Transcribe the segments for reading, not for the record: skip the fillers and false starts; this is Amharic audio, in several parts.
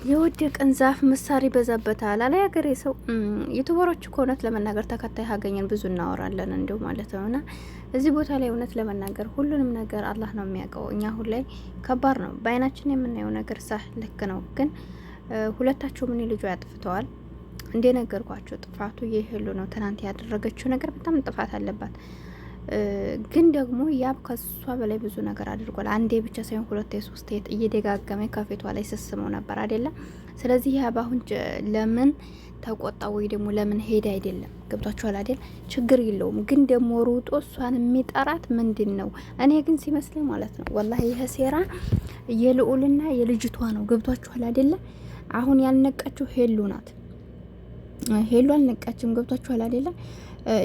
የወደቀን ዛፍ ምሳር ይበዛበታል አለ ያገሬ ሰው። ዩቱበሮች እኮ እውነት ለመናገር ተከታይ ካገኘን ብዙ እናወራለን እንዲሁ ማለት ነውና እዚህ ቦታ ላይ እውነት ለመናገር ሁሉንም ነገር አላህ ነው የሚያውቀው። እኛ አሁን ላይ ከባድ ነው በአይናችን የምናየው ነገር ሳህ ልክ ነው፣ ግን ሁለታቸው ምን ልጇ ያጥፍተዋል። እንደነገርኳቸው ጥፋቱ የሄሉ ነው። ትናንት ያደረገችው ነገር በጣም ጥፋት አለባት። ግን ደግሞ ያብ ከሷ በላይ ብዙ ነገር አድርጓል። አንዴ ብቻ ሳይሆን ሁለቴ ሶስቴ እየደጋገመ ከፊቷ ላይ ስስመው ነበር አይደለም። ስለዚህ ያብ አሁን ለምን ተቆጣ ወይ ደግሞ ለምን ሄደ አይደለም። ገብቷችኋል አይደል? ችግር የለውም። ግን ደግሞ ሩጦ እሷን የሚጠራት ምንድን ነው? እኔ ግን ሲመስለኝ ማለት ነው ወላሂ ይሄ ሴራ የልዑልና የልጅቷ ነው። ገብቷችኋል አይደለ? አሁን ያልነቃችው ሄሉ ናት። ሄሉ አልነቃችም። ገብቷችኋል አይደለ?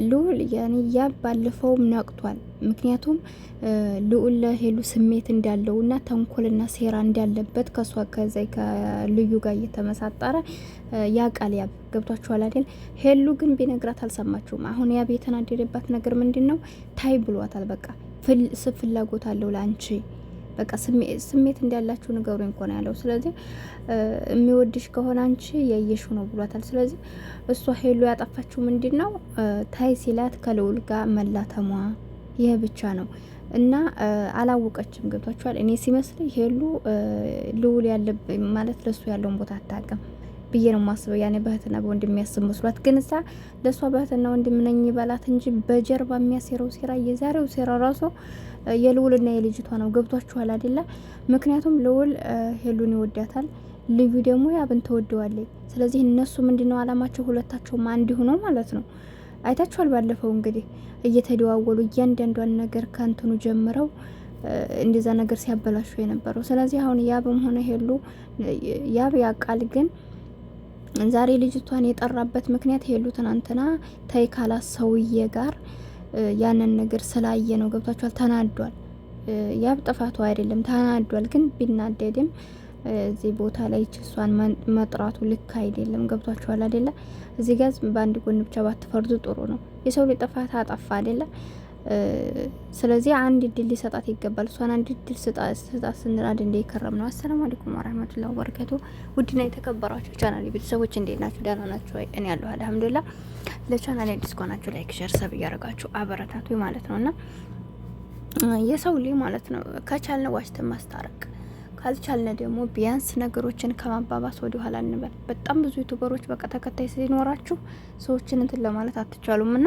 ልዑል ያኔ ያብ ባለፈውም ነቅቷል። ምክንያቱም ልዑል ለሄሉ ስሜት እንዳለውና ተንኮልና ሴራ እንዳለበት ከሷ ከዛይ ከልዩ ጋር እየተመሳጠረ ያቃል ያብ። ገብቷችኋል አይደል? ሄሉ ግን ቢነግራት አልሰማችሁም። አሁን ያብ የተናደደባት ነገር ምንድነው? ታይ ብሏታል። በቃ ፍላጎት አለው ላንቺ በቃ ስሜት እንዳላችሁ ንገሩኝ እንኳን ያለው። ስለዚህ የሚወድሽ ከሆነ አንቺ ያየሽው ነው ብሏታል። ስለዚህ እሷ ሄሉ ያጠፋችው ምንድነው? ታይ ሲላት ከልዑል ጋር መላተሟ ይሄ ብቻ ነው እና አላወቀችም። ገብቷችኋል? እኔ ሲመስለኝ ሄሉ ልዑል ያለብኝ ማለት ለሱ ያለውን ቦታ አታውቅም ብዬ ነው ማስበው። ያኔ በእህትና በወንድም የሚያስብ መስሏት፣ ግን እሳ ለሷ በእህትና ወንድም ነኝ ይባላት እንጂ በጀርባ የሚያሴረው ሴራ የዛሬው ሴራ ራሱ የልዑልና የልጅቷ ነው። ገብቷችኋል አይደለ? ምክንያቱም ልዑል ሄሉን ይወዳታል፣ ልዩ ደግሞ ያብን ተወደዋለች። ስለዚህ እነሱ ምንድነው አላማቸው? ሁለታቸውም አንድ ሆኖ ማለት ነው። አይታችኋል። ባለፈው እንግዲህ እየተደዋወሉ እያንዳንዷን ነገር ከንትኑ ጀምረው እንደዛ ነገር ሲያበላሹ የነበረው። ስለዚህ አሁን ያብም ሆነ ሄሉ ያብ ያቃል ግን ዛሬ ልጅቷን የጠራበት ምክንያት ሄሉ ትናንትና ታይ ካላት ሰውዬ ጋር ያንን ነገር ስላየ ነው። ገብቷችኋል? ተናዷል። ያብ ጥፋቱ አይደለም ተናዷል። ግን ቢናደድም እዚህ ቦታ ላይ እሷን መጥራቱ ልክ አይደለም። ገብቷችኋል አይደለ? እዚህ ጋር በአንድ ጎን ብቻ ባትፈርዱ ጥሩ ነው። የሰው ልጅ ጥፋት አጠፋ አይደለ? ስለዚህ አንድ እድል ሊሰጣት ይገባል። እሷን አንድ እድል ስጣት ስንራድ እንደ ይከረም ነው። አሰላሙ አለይኩም ወራህመቱላሂ ወበረካቱ። ውድና የተከበራችሁ ቻናል ቤተሰቦች እንዴት ናችሁ? ደህና ናችሁ ወይ? እኔ ያለሁ አልሐምዱሊላህ። ለቻናል አዲስ ከሆናችሁ ላይክ፣ ሼር፣ ሰብ እያደረጋችሁ አበረታቱ ማለት ነውና የሰው ልጅ ማለት ነው ከቻልን ዋሽተን ማስታረቅ ካልቻልን ደግሞ ቢያንስ ነገሮችን ከማባባስ ወደ ኋላ እንበል። በጣም ብዙ ዩቲዩበሮች በቃ ተከታይ ሲኖራችሁ ሰዎችን እንትን ለማለት አትቻሉምና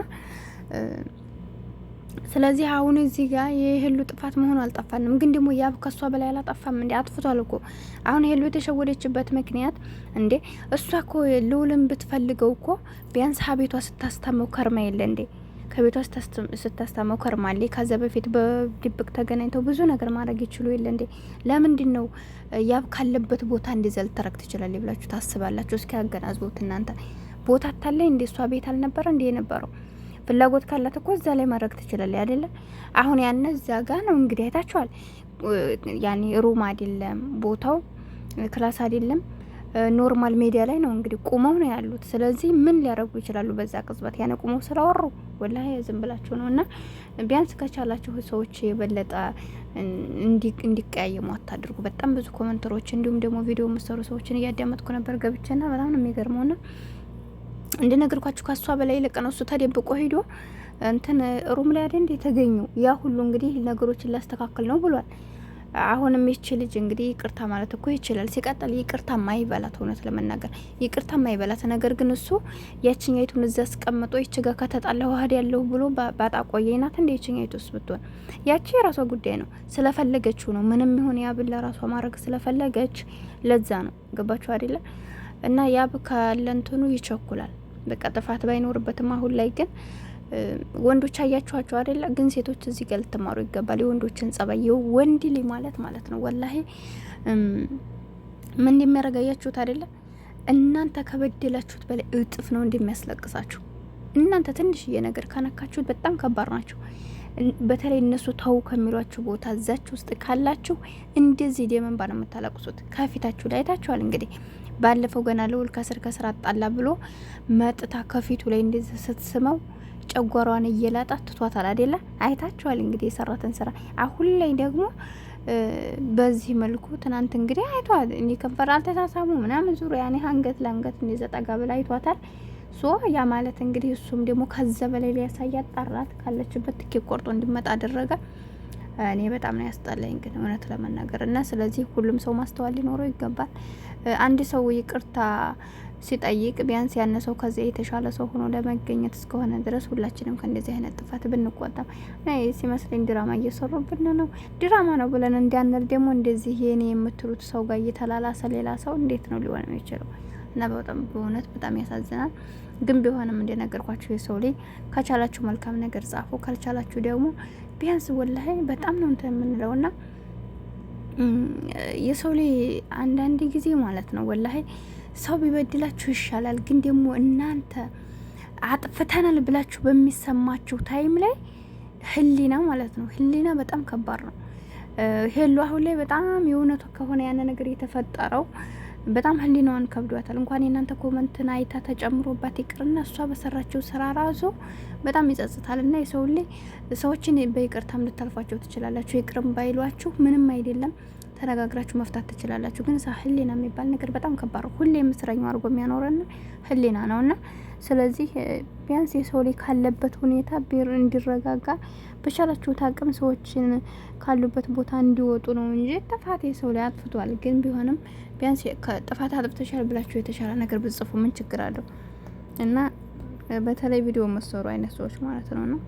ስለዚህ አሁን እዚህ ጋር የሄሉ ጥፋት መሆኑ አልጠፋንም። ግን ደግሞ ያብ ከሷ በላይ አላጠፋም እንዴ? አጥፍቷል እኮ። አሁን ሄሉ የተሸወደችበት ምክንያት እንዴ እሷ እኮ ልዑልን ብትፈልገው እኮ ቢያንስ ሀቤቷ ስታስታመው ከርማ የለ እንዴ? ከቤቷ ስታስታመው ከርማሌ። ከዛ በፊት በድብቅ ተገናኝተው ብዙ ነገር ማድረግ ይችሉ የለ እንዴ? ለምንድን ነው ያብ ካለበት ቦታ እንዲዘል ተረክ ትችላል ብላችሁ ታስባላችሁ? እስኪ አገናዝቡት እናንተ። ቦታ ታለኝ እንዴ? እሷ ቤት አልነበረ እንዴ የነበረው? ፍላጎት ካላት እኮ እዛ ላይ ማድረግ ትችላለች አይደለ? አሁን ያነ እዛ ጋ ነው እንግዲህ አይታችኋል። ያኔ ሩም አይደለም ቦታው፣ ክላስ አይደለም፣ ኖርማል ሜዲያ ላይ ነው እንግዲህ ቁመው ነው ያሉት። ስለዚህ ምን ሊያደርጉ ይችላሉ በዛ ቅጽበት? ያኔ ቁመው ስላወሩ ወላሂ ዝም ብላችሁ ነው። እና ቢያንስ ከቻላችሁ ሰዎች የበለጠ እንዲቀያየሙ አታድርጉ። በጣም ብዙ ኮሜንተሮች እንዲሁም ደግሞ ቪዲዮ የምሰሩ ሰዎችን እያዳመጥኩ ነበር ገብቼና በጣም ነው የሚገርመውና እንደነገርኳችሁ ከሷ በላይ ለቀነው እሱ ተደብቆ ሄዶ እንትን ሩም ላይ አይደል የተገኙ ያ ሁሉ እንግዲህ ነገሮችን ላስተካክል ነው ብሏል። አሁንም ይች ልጅ እንግዲህ ይቅርታ ማለት እኮ ይችላል። ሲቀጥል ይቅርታ ማይበላት እውነት ለመናገር ይቅርታ ማይበላት ነገር ግን እሱ ያቺኛይቱን እዛ አስቀምጦ ይች ጋር ከተጣለ ዋህድ ያለው ብሎ ባጣ ቆየናት እንደ ያቺኛይቱስ ብትሆን ያቺ የራሷ ጉዳይ ነው። ስለፈለገችው ነው ምንም ይሁን ያብላ ራሷ ማድረግ ስለፈለገች ለዛ ነው። ገባችሁ አይደለ? እና ያብ ካለንተኑ ይቸኩላል። በቃ ጥፋት ባይኖርበትም አሁን ላይ ግን ወንዶች አያችኋቸው አይደለ? ግን ሴቶች እዚህ ጋር ልትማሩ ይገባል። የወንዶችን ጸባይ ወንድ ልጅ ማለት ነው ወላሂ ምን እንደሚያረጋያችሁት አይደለ? እናንተ ከበደላችሁት በላይ እጥፍ ነው እንደሚያስለቅሳችሁ። እናንተ ትንሽዬ ነገር ከነካችሁት በጣም ከባድ ናቸው። በተለይ እነሱ ተው ከሚሏችሁ ቦታ እዛች ውስጥ ካላችሁ እንደዚህ ደመን ባለ የምታለቅሱት ከፊታችሁ ላይ አይታችኋል። እንግዲህ ባለፈው ገና ልዑል ከስር አጣላ ብሎ መጥታ ከፊቱ ላይ እንደዚህ ስትስመው ጨጓሯን እየላጣት ትቷታል አይደለ? አይታችኋል እንግዲህ የሰራትን ስራ። አሁን ላይ ደግሞ በዚህ መልኩ ትናንት እንግዲህ አይቷል። እንዲህ ከንፈር አልተሳሳሙ ምናምን ዙሩ ያኔ አንገት ለአንገት እንደዘጠጋ ብላ አይቷታል። ሶ ያ ማለት እንግዲህ እሱም ደግሞ ከዛ በላይ ሊያሳያት ጠራት። ካለችበት ትኬት ቆርጦ እንዲመጣ አደረገ። እኔ በጣም ነው ያስጠላኝ ግን እውነት ለመናገር እና ስለዚህ ሁሉም ሰው ማስተዋል ሊኖረው ይገባል። አንድ ሰው ይቅርታ ሲጠይቅ ቢያንስ ያነ ሰው ከዚያ የተሻለ ሰው ሆኖ ለመገኘት እስከሆነ ድረስ ሁላችንም ከእንደዚህ አይነት ጥፋት ብንቆጠብ ሲመስለኝ ድራማ እየሰሩብን ነው። ድራማ ነው ብለን እንዲያንል ደግሞ እንደዚህ የኔ የምትሉት ሰው ጋር እየተላላሰ ሌላ ሰው እንዴት ነው ሊሆን የሚችለው? እና በጣም በእውነት በጣም ያሳዝናል። ግን ቢሆንም እንደነገርኳችሁ የሰው ልጅ ከቻላችሁ መልካም ነገር ጻፉ፣ ካልቻላችሁ ደግሞ ቢያንስ ወላሂ በጣም ነው እንትን የምንለውና የሰው ልጅ አንዳንድ ጊዜ ማለት ነው ወላሂ ሰው ቢበድላችሁ ይሻላል። ግን ደግሞ እናንተ አጥፍተናል ብላችሁ በሚሰማችሁ ታይም ላይ ህሊና ማለት ነው ህሊና በጣም ከባድ ነው። ሄሉ አሁን ላይ በጣም የእውነቱ ከሆነ ያነ ነገር የተፈጠረው በጣም ህሊናዋን ከብዷታል። እንኳን የእናንተ ኮመንትን አይታ ተጨምሮባት ይቅርና እሷ በሰራችው ስራ ራሱ በጣም ይጸጽታል። እና የሰው ላይ ሰዎችን በይቅርታም ልታልፏቸው ትችላላችሁ። ይቅርም ባይሏችሁ ምንም አይደለም ተነጋግራችሁ መፍታት ትችላላችሁ። ግን ህሊና የሚባል ነገር በጣም ከባድ ነው። ሁሌ ምስረኛው አድርጎ የሚያኖረን ህሊና ነውና ስለዚህ ቢያንስ የሰው ላይ ካለበት ሁኔታ እንዲረጋጋ በቻላችሁት አቅም ሰዎችን ካሉበት ቦታ እንዲወጡ ነው እንጂ ጥፋት የሰው ላይ አጥፍቷል። ግን ቢሆንም ቢያንስ ከጥፋት አጥፍተሻል ብላችሁ የተሻለ ነገር ብጽፉ ምን ችግር አለው? እና በተለይ ቪዲዮ መሰሩ አይነት ሰዎች ማለት ነው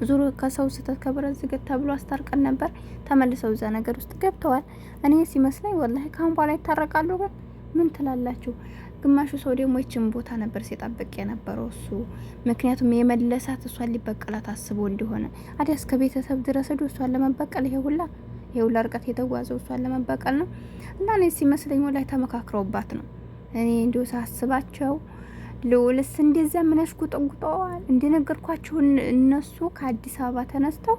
ዙሮ ከሰው ስህተት ከብረት ዝገት ተብሎ አስታርቀን ነበር። ተመልሰው እዛ ነገር ውስጥ ገብተዋል። እኔ ሲመስለኝ ወላሂ ካሁን በኋላ ይታረቃሉ። ግን ምን ትላላችሁ? ግማሹ ሰው ደግሞ ይችን ቦታ ነበር ሲጠብቅ የነበረው እሱ። ምክንያቱም የመለሳት እሷን ሊበቀላት አስቦ እንደሆነ አዲያ እስከ ቤተሰብ ድረስ ሄዶ እሷን ለመበቀል ይሄ ሁላ ርቀት የተጓዘው እሷን ለመበቀል ነው። እና እኔ ሲመስለኝ ወላሂ ተመካክረውባት ነው። እኔ እንዲሁ ሳስባቸው ልውልስ እንደዛ ምንሽ ጉጠጉጠዋል። እንደነገርኳችሁ እነሱ ከአዲስ አበባ ተነስተው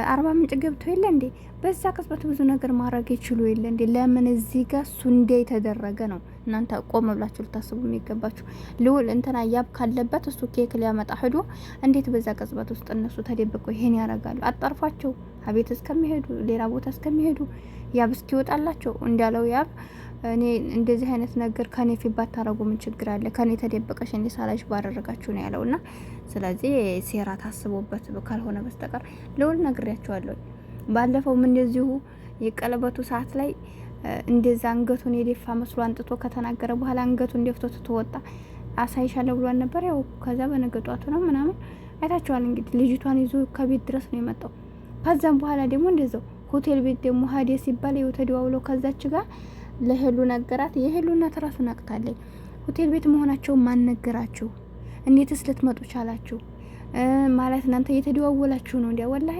40 ምንጭ ገብተው የለ እንዴ? በዛ ቅጽበት ብዙ ነገር ማድረግ ይችሉ የለ እንዴ? ለምን እዚህ ጋር እሱ እንደ የተደረገ ነው እናንተ ቆም ብላችሁ ልታስቡ የሚገባችሁ። ልውል እንትና ያብ ካለበት እሱ ኬክ ሊያመጣ ሄዶ እንዴት በዛ ቅጽበት ውስጥ እነሱ ተደብቀው ይሄን ያደርጋሉ? አጣርፏቸው አቤት እስከሚሄዱ ሌላ ቦታ እስከሚሄዱ ያብ እስኪወጣላቸው እንዳለው ያብ እኔ እንደዚህ አይነት ነገር ከኔ ፊት ባታረጉ ምን ችግር አለ? ከኔ ተደበቀሽ እንዴ ሳላሽ ባደረጋችሁ ነው ያለውና ስለዚህ ሴራ ታስቦበት ካልሆነ በስተቀር ልውል ነግሬያቸዋለሁ። ባለፈው ምን እንደዚሁ የቀለበቱ ሰዓት ላይ እንደዛ አንገቱን የደፋ መስሎ አንጥቶ ከተናገረ በኋላ አንገቱን ደፍቶ ተወጣ። አሳይሻለሁ ብሏን ነበር። ያው ከዛ በነገጧቱ ነው ምናምን አይታችኋል። እንግዲህ ልጅቷን ይዞ ከቤት ድረስ ነው የመጣው። ከዛም በኋላ ደግሞ እንደዛው ሆቴል ቤት ደግሞ ሀዴ ሲባል ይኸው ተደዋውለው ከዛች ጋር ለሄሉ ነገራት። የሄሉ እናት ራሱ ነቅታለች። ሆቴል ቤት መሆናቸው ማን ነገራችሁ? እንዴትስ ልትመጡ ቻላችሁ? ማለት እናንተ እየተደዋወላችሁ ነው እንዲያ። ወላሂ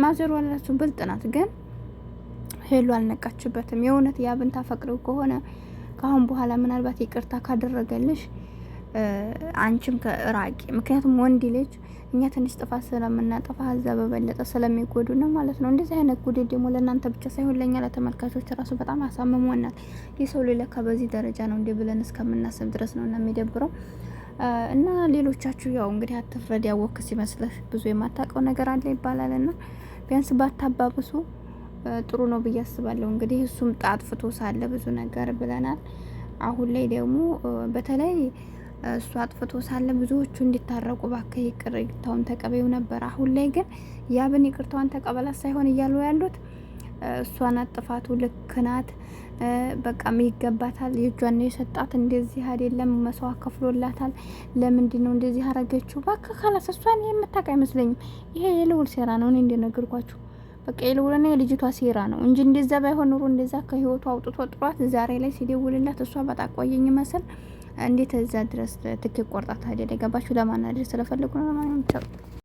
ማዘሩ አላችሁ ብልጥ ናት፣ ግን ሄሉ አልነቃችበትም። የእውነት ያብን ታፈቅረው ከሆነ ካሁን በኋላ ምናልባት ይቅርታ ካደረገልሽ አንቺም ከራቂ። ምክንያቱም ወንድ ልጅ እኛ ትንሽ ጥፋት ስለምናጠፋ እዛ በበለጠ ስለሚጎዱ ነው ማለት ነው። እንደዚህ አይነት ጉዴት ደግሞ ለእናንተ ብቻ ሳይሆን ለእኛ ለተመልካቾች ራሱ በጣም አሳምሞናል። የሰው ልጅ ለካ በዚህ ደረጃ ነው እንዲህ ብለን እስከምናስብ ድረስ ነው እና የሚደብረው። እና ሌሎቻችሁ ያው እንግዲህ አትፍረድ ያወክ ሲመስልህ ብዙ የማታውቀው ነገር አለ ይባላል እና ቢያንስ ባታባብሱ ጥሩ ነው ብዬ አስባለሁ። እንግዲህ እሱም ጣጥፍቶ ሳለ ብዙ ነገር ብለናል። አሁን ላይ ደግሞ በተለይ እሱ አጥፍቶ ሳለ ብዙዎቹ እንዲታረቁ ባከ ይቅርታውን ተቀበዩ ነበር። አሁን ላይ ግን ያብን ይቅርታውን ተቀበላት ሳይሆን እያሉ ያሉት እሷን አጥፋቱ ልክ ናት፣ በቃም ይገባታል፣ የእጇን ነው የሰጣት፣ እንደዚህ አይደለም መስዋዕት ከፍሎላታል፣ ለምንድን ነው እንደዚህ አረገችው? ባከ ካላስ እሷን የምታውቅ አይመስለኝም። ይሄ የልውል ሴራ ነው። እኔ እንደነገርኳችሁ በቃ የልውልና የልጅቷ ሴራ ነው እንጂ እንደዛ ባይሆን ኑሮ እንደዛ ከህይወቱ አውጥቶ ጥሯት ዛሬ ላይ ሲደውልላት እሷ በጣም ቆየኝ መስል እንዴት እዛ ድረስ ትኬት ቆርጣ ታዲያ? ገባችሁ? ለማናደር ስለፈለጉ ነው።